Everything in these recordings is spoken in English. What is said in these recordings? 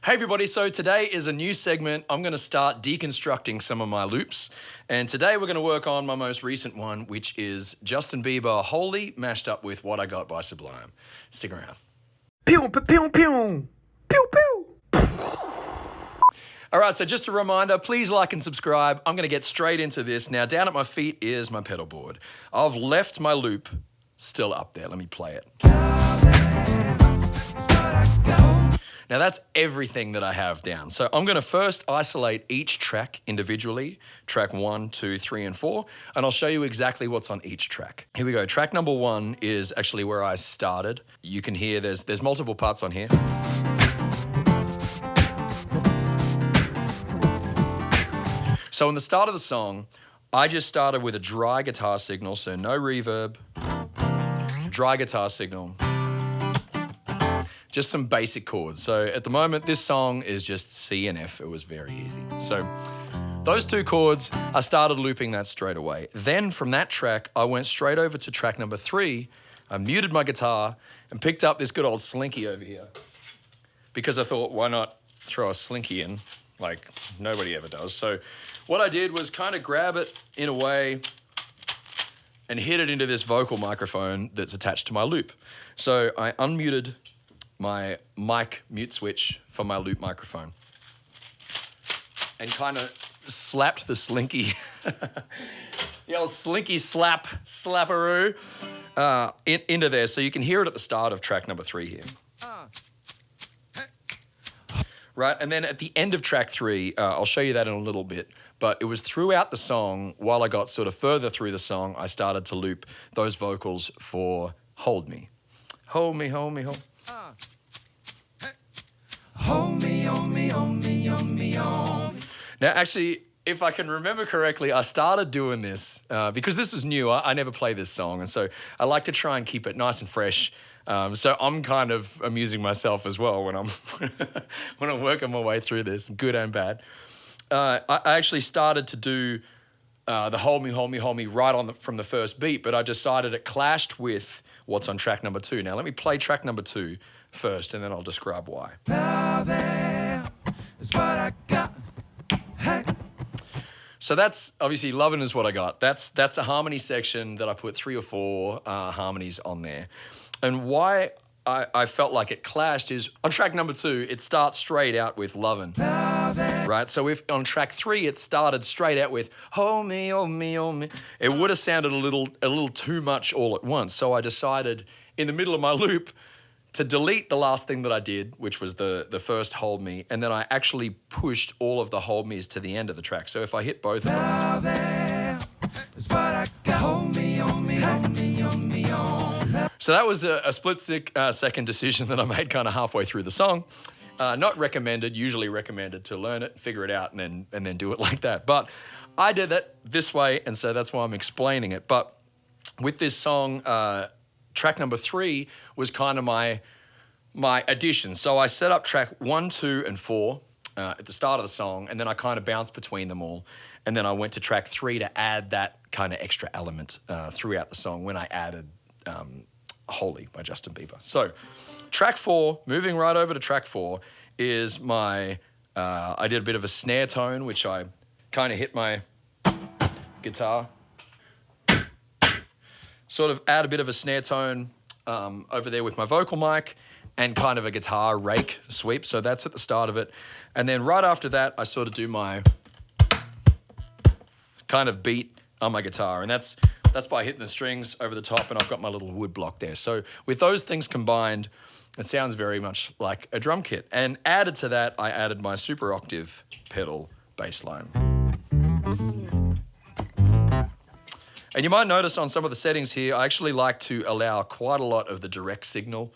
Hey everybody, so today is a new segment. I'm going to start deconstructing some of my loops. And today we're going to work on my most recent one, which is Justin Bieber Holy mashed up with What I Got by Sublime. Stick around. Pew, pew, pew, pew. Pew, pew. All right, so just a reminder, please like and subscribe. I'm going to get straight into this. Now, down at my feet is my pedal board. I've left my loop still up there. Let me play it. Now that's everything that I have down. So I'm gonna first isolate each track individually, track 1, 2, 3, and 4, and I'll show you exactly what's on each track. Here we go, track number 1 is actually where I started. You can hear there's multiple parts on here. So in the start of the song, I just started with a dry guitar signal, so no reverb, dry guitar signal. Just some basic chords. So at the moment, this song is just C and F. It was very easy. So those two chords, I started looping that straight away. Then from that track, I went straight over to track number 3. I muted my guitar and picked up this good old Slinky over here. Because I thought, why not throw a Slinky in like nobody ever does? So what I did was kind of grab it in a way and hit it into this vocal microphone that's attached to my loop. So I unmuted my mic mute switch for my loop microphone and kind of slapped the Slinky, the old Slinky slapperoo into there. So you can hear it at the start of track number 3 here. Right, and then at the end of track 3, I'll show you that in a little bit, but it was throughout the song, while I got sort of further through the song, I started to loop those vocals for Hold Me. Hold me, hold me, hold. Hold me, hold me, hold me, hold me, hold me. Now, actually, if I can remember correctly, I started doing this because this is new. I never play this song, and so I like to try and keep it nice and fresh. So I'm kind of amusing myself as well when I'm when I'm working my way through this, good and bad. I actually started to do the Hold Me, Hold Me, Hold Me right on from the first beat, but I decided it clashed with what's on track number 2. Now let me play track number 2 first, and then I'll describe why. Is what I got. Hey. So that's obviously Lovin' Is What I Got. That's a harmony section that I put 3 or 4 harmonies on there. And why I felt like it clashed is on track number 2, it starts straight out with Lovin'. Right? So if on track 3 it started straight out with Hold Me, Hold Me, Hold Me, it would have sounded a little too much all at once. So I decided in the middle of my loop to delete the last thing that I did, which was the first Hold Me, and then I actually pushed all of the Hold Me's to the end of the track. So if I hit both of them. So that was a split second decision that I made kind of halfway through the song. Not recommended, usually recommended to learn it, figure it out, and then do it like that. But I did it this way, and so that's why I'm explaining it. But with this song, track number 3 was kind of my addition. So I set up track 1, 2, and 4 at the start of the song, and then I kind of bounced between them all. And then I went to track 3 to add that kind of extra element throughout the song when I added Holy by Justin Bieber. So track 4, moving right over to track 4, is my, I did a bit of a snare tone, which I kind of hit my guitar. Sort of add a bit of a snare tone over there with my vocal mic and kind of a guitar rake sweep. So that's at the start of it. And then right after that, I sort of do my kind of beat on my guitar. And that's by hitting the strings over the top, and I've got my little wood block there. So with those things combined, it sounds very much like a drum kit. And added to that, I added my super octave pedal bass line. And you might notice on some of the settings here, I actually like to allow quite a lot of the direct signal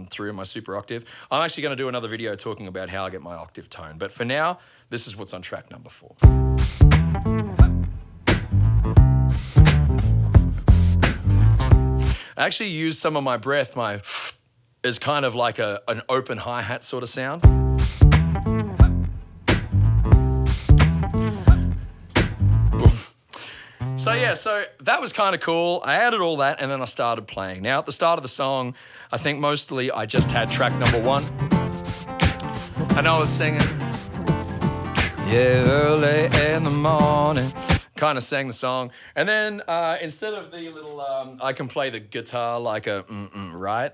through my super octave. I'm actually going to do another video talking about how I get my octave tone. But for now, this is what's on track number 4. I actually use some of my breath, as kind of like an open hi-hat sort of sound. So yeah, so that was kind of cool. I added all that and then I started playing. Now at the start of the song, I think mostly I just had track number 1. And I was singing, yeah, early in the morning. Kind of sang the song. And then instead of the little, I can play the guitar like a right?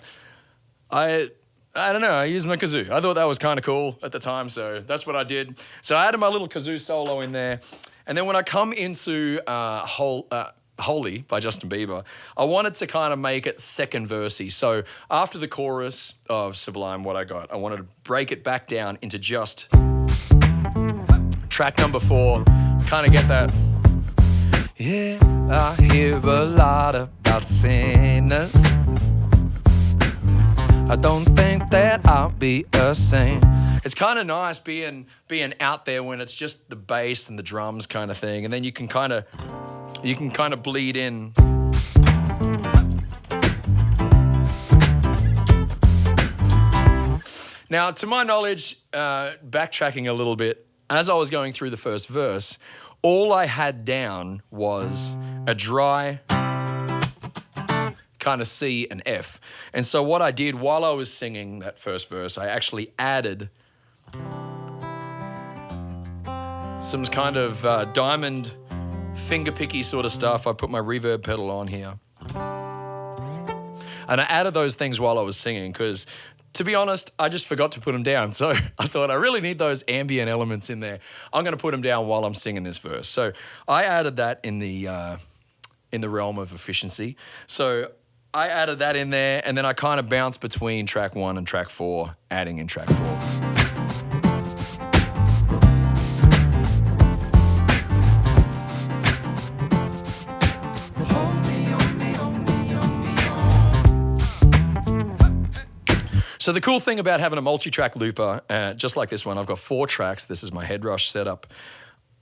I don't know, I used my kazoo. I thought that was kind of cool at the time, so that's what I did. So I added my little kazoo solo in there. And then when I come into Holy by Justin Bieber, I wanted to kind of make it second versey. So after the chorus of Sublime, what I wanted to break it back down into just track number 4, kind of get that. Yeah, I hear a lot about sinners. I don't think that I'll be a saint. It's kind of nice being out there when it's just the bass and the drums kind of thing, and then you can kind of bleed in. Now, to my knowledge, backtracking a little bit, as I was going through the first verse, all I had down was a dry kind of C and F. And so what I did while I was singing that first verse, I actually added some kind of diamond finger-picky sort of stuff. I put my reverb pedal on here. And I added those things while I was singing because, to be honest, I just forgot to put them down. So I thought I really need those ambient elements in there. I'm going to put them down while I'm singing this verse. So I added that in the realm of efficiency. So I added that in there, and then I kind of bounced between track 1 and track 4, adding in track 4. So the cool thing about having a multi-track looper, just like this one, I've got 4 tracks. This is my Headrush setup.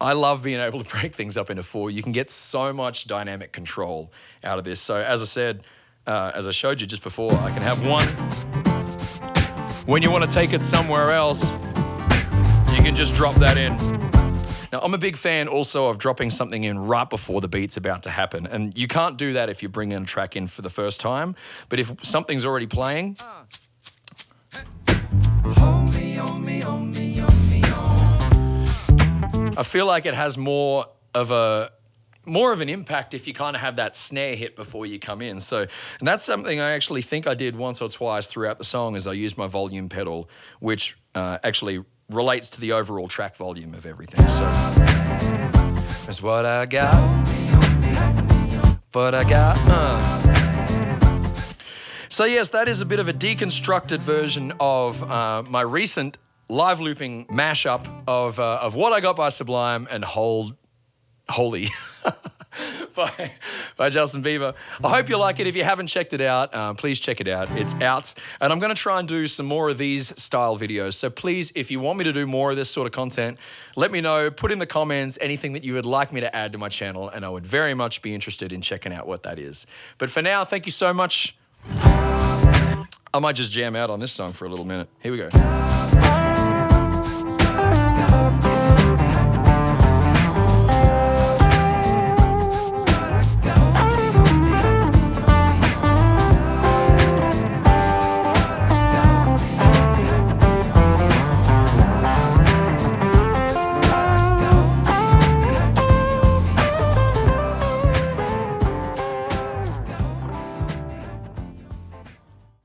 I love being able to break things up into 4. You can get so much dynamic control out of this. So as I said, as I showed you just before, I can have 1. When you want to take it somewhere else, you can just drop that in. Now, I'm a big fan also of dropping something in right before the beat's about to happen. And you can't do that if you bring a track in for the first time. But if something's already playing, I feel like it has more of an impact if you kind of have that snare hit before you come in. So, and that's something I actually think I did once or twice throughout the song, is I used my volume pedal, which actually relates to the overall track volume of everything. So that's what I got. What I got. So yes, that is a bit of a deconstructed version of my recent live looping mashup of What I Got by Sublime and Holy by Justin Bieber. I hope you like it. If you haven't checked it out, please check it out. It's out. And I'm going to try and do some more of these style videos. So please, if you want me to do more of this sort of content, let me know. Put in the comments anything that you would like me to add to my channel, and I would very much be interested in checking out what that is. But for now, thank you so much. I might just jam out on this song for a little minute. Here we go.